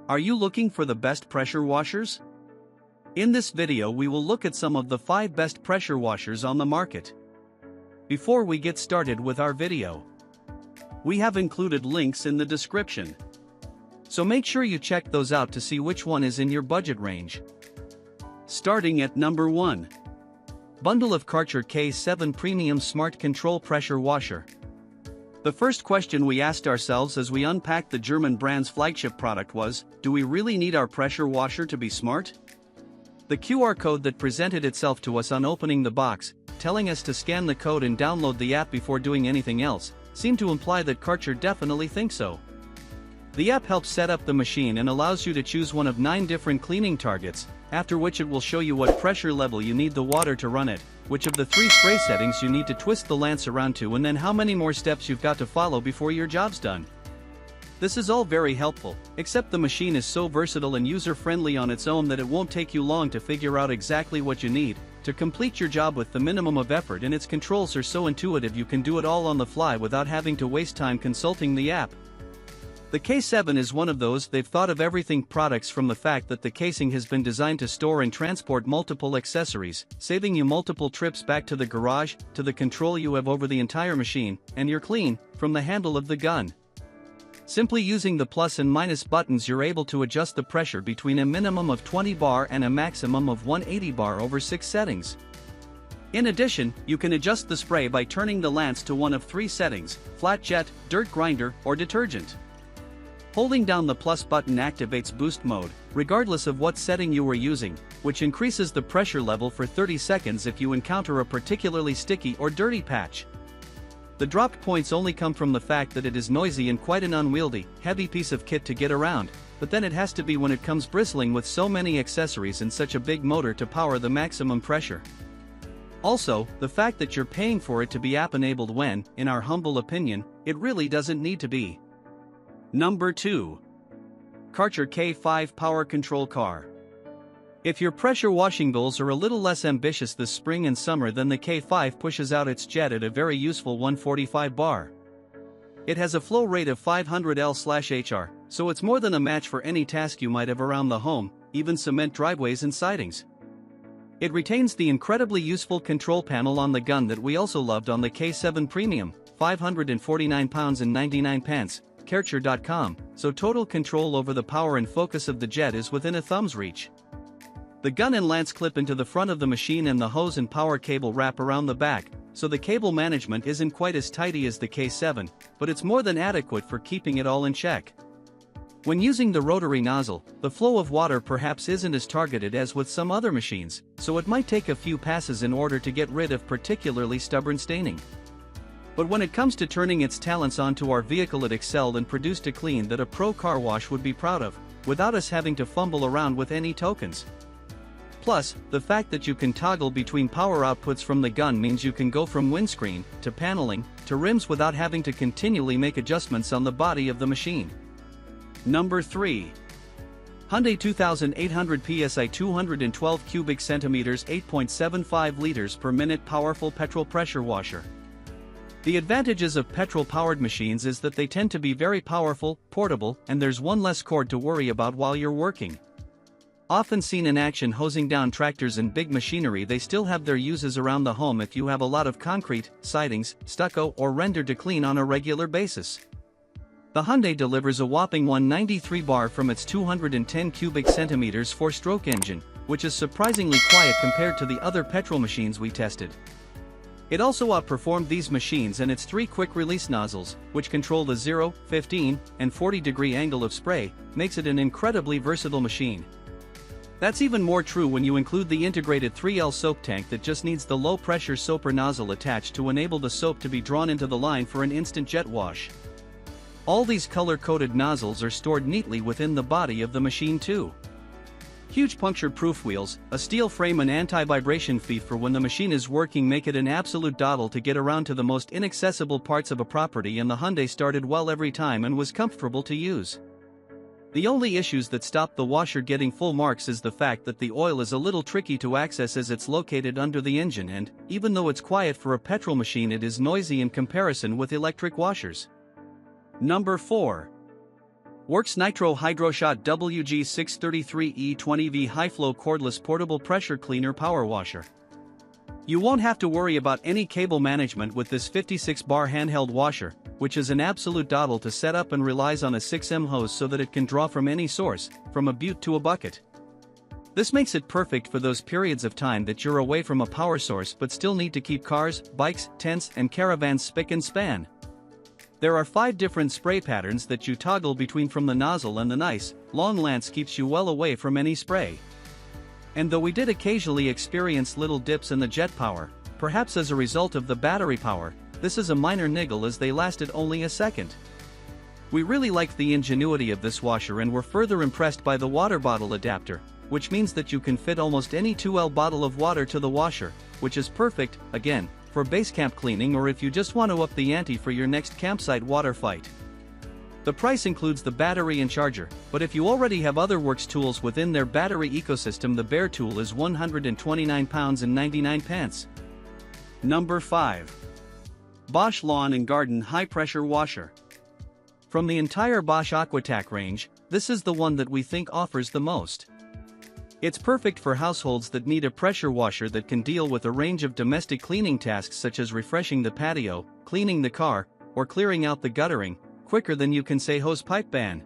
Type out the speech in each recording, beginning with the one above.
Are you looking for the best pressure washers? In this video we will look at some of the 5 best pressure washers on the market. Before we get started with our video, we have included links in the description. So make sure you check those out to see which one is in your budget range. Starting at number 1. Bundle of Karcher K7 Premium Smart Control Pressure Washer. The first question we asked ourselves as we unpacked the German brand's flagship product was, do we really need our pressure washer to be smart? The QR code that presented itself to us on opening the box, telling us to scan the code and download the app before doing anything else, seemed to imply that Karcher definitely thinks so. The app helps set up the machine and allows you to choose one of 9 different cleaning targets, after which it will show you what pressure level you need the water to run at, which of the 3 spray settings you need to twist the lance around to, and then how many more steps you've got to follow before your job's done. This is all very helpful, except the machine is so versatile and user-friendly on its own that it won't take you long to figure out exactly what you need to complete your job with the minimum of effort, and its controls are so intuitive you can do it all on the fly without having to waste time consulting the app. The K7 is one of those they've thought of everything products, from the fact that the casing has been designed to store and transport multiple accessories, saving you multiple trips back to the garage, to the control you have over the entire machine, and you're clean, from the handle of the gun. Simply using the plus and minus buttons you're able to adjust the pressure between a minimum of 20 bar and a maximum of 180 bar over 6 settings. In addition, you can adjust the spray by turning the lance to one of 3 settings: flat jet, dirt grinder, or detergent. Holding down the plus button activates boost mode, regardless of what setting you were using, which increases the pressure level for 30 seconds if you encounter a particularly sticky or dirty patch. The dropped points only come from the fact that it is noisy and quite an unwieldy, heavy piece of kit to get around, but then it has to be when it comes bristling with so many accessories and such a big motor to power the maximum pressure. Also, the fact that you're paying for it to be app-enabled when, in our humble opinion, it really doesn't need to be. Number 2. Karcher K5 Power Control Car. If your pressure washing goals are a little less ambitious this spring and summer, then the K5 pushes out its jet at a very useful 145 bar. It has a flow rate of 500 L/HR, so it's more than a match for any task you might have around the home, even cement driveways and sidings. It retains the incredibly useful control panel on the gun that we also loved on the K7 Premium, £549.99. karcher.com, so total control over the power and focus of the jet is within a thumb's reach. The gun and lance clip into the front of the machine, and the hose and power cable wrap around the back, so the cable management isn't quite as tidy as the K7, but it's more than adequate for keeping it all in check. When using the rotary nozzle, the flow of water perhaps isn't as targeted as with some other machines, so it might take a few passes in order to get rid of particularly stubborn staining. But when it comes to turning its talents onto our vehicle, it excelled and produced a clean that a pro car wash would be proud of, without us having to fumble around with any tokens. Plus, the fact that you can toggle between power outputs from the gun means you can go from windscreen, to paneling, to rims without having to continually make adjustments on the body of the machine. Number 3. Hyundai 2800 PSI 212 cubic centimeters 8.75 liters per minute powerful petrol pressure washer. The advantages of petrol-powered machines is that they tend to be very powerful, portable, and there's one less cord to worry about while you're working. Often seen in action hosing down tractors and big machinery, they still have their uses around the home if you have a lot of concrete, sidings, stucco, or render to clean on a regular basis. The Hyundai delivers a whopping 193 bar from its 210 cubic centimeters 4-stroke engine, which is surprisingly quiet compared to the other petrol machines we tested. It also outperformed these machines, and its 3 quick-release nozzles, which control the 0, 15, and 40-degree angle of spray, makes it an incredibly versatile machine. That's even more true when you include the integrated 3L soap tank that just needs the low-pressure soaper nozzle attached to enable the soap to be drawn into the line for an instant jet wash. All these color-coded nozzles are stored neatly within the body of the machine too. Huge puncture-proof wheels, a steel frame, and anti-vibration feet for when the machine is working make it an absolute doddle to get around to the most inaccessible parts of a property, and the Hyundai started well every time and was comfortable to use. The only issues that stop the washer getting full marks is the fact that the oil is a little tricky to access as it's located under the engine, and, even though it's quiet for a petrol machine, it is noisy in comparison with electric washers. Number 4. Works Nitro HydroShot WG633E20V High-Flow Cordless Portable Pressure Cleaner Power Washer. You won't have to worry about any cable management with this 56-bar handheld washer, which is an absolute doddle to set up and relies on a 6M hose so that it can draw from any source, from a butte to a bucket. This makes it perfect for those periods of time that you're away from a power source but still need to keep cars, bikes, tents, and caravans spick and span. There are 5 different spray patterns that you toggle between from the nozzle, and the nice, long lance keeps you well away from any spray. And though we did occasionally experience little dips in the jet power, perhaps as a result of the battery power, this is a minor niggle as they lasted only a second. We really liked the ingenuity of this washer and were further impressed by the water bottle adapter, which means that you can fit almost any 2L bottle of water to the washer, which is perfect, again, for base camp cleaning or if you just want to up the ante for your next campsite water fight. The price includes the battery and charger, but if you already have other works tools within their battery ecosystem, the bare tool is £129.99. Number 5. Bosch Lawn & Garden High Pressure Washer. From the entire Bosch AquaTac range, this is the one that we think offers the most. It's perfect for households that need a pressure washer that can deal with a range of domestic cleaning tasks such as refreshing the patio, cleaning the car, or clearing out the guttering, quicker than you can say hose pipe ban.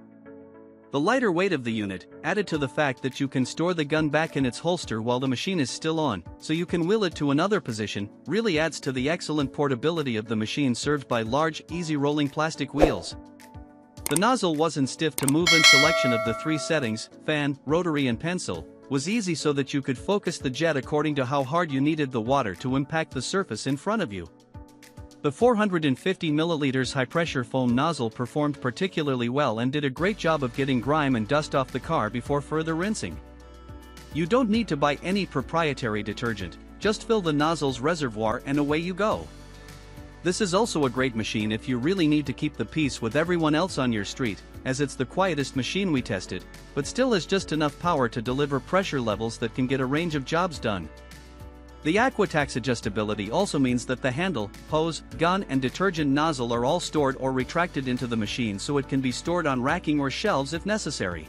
The lighter weight of the unit, added to the fact that you can store the gun back in its holster while the machine is still on, so you can wheel it to another position, really adds to the excellent portability of the machine served by large, easy-rolling plastic wheels. The nozzle wasn't stiff to move, and selection of the 3 settings, fan, rotary and pencil, was easy so that you could focus the jet according to how hard you needed the water to impact the surface in front of you. The 450 ml high-pressure foam nozzle performed particularly well and did a great job of getting grime and dust off the car before further rinsing. You don't need to buy any proprietary detergent, just fill the nozzle's reservoir and away you go. This is also a great machine if you really need to keep the peace with everyone else on your street, as it's the quietest machine we tested, but still has just enough power to deliver pressure levels that can get a range of jobs done. The AquaTac's adjustability also means that the handle, hose, gun and detergent nozzle are all stored or retracted into the machine, so it can be stored on racking or shelves if necessary.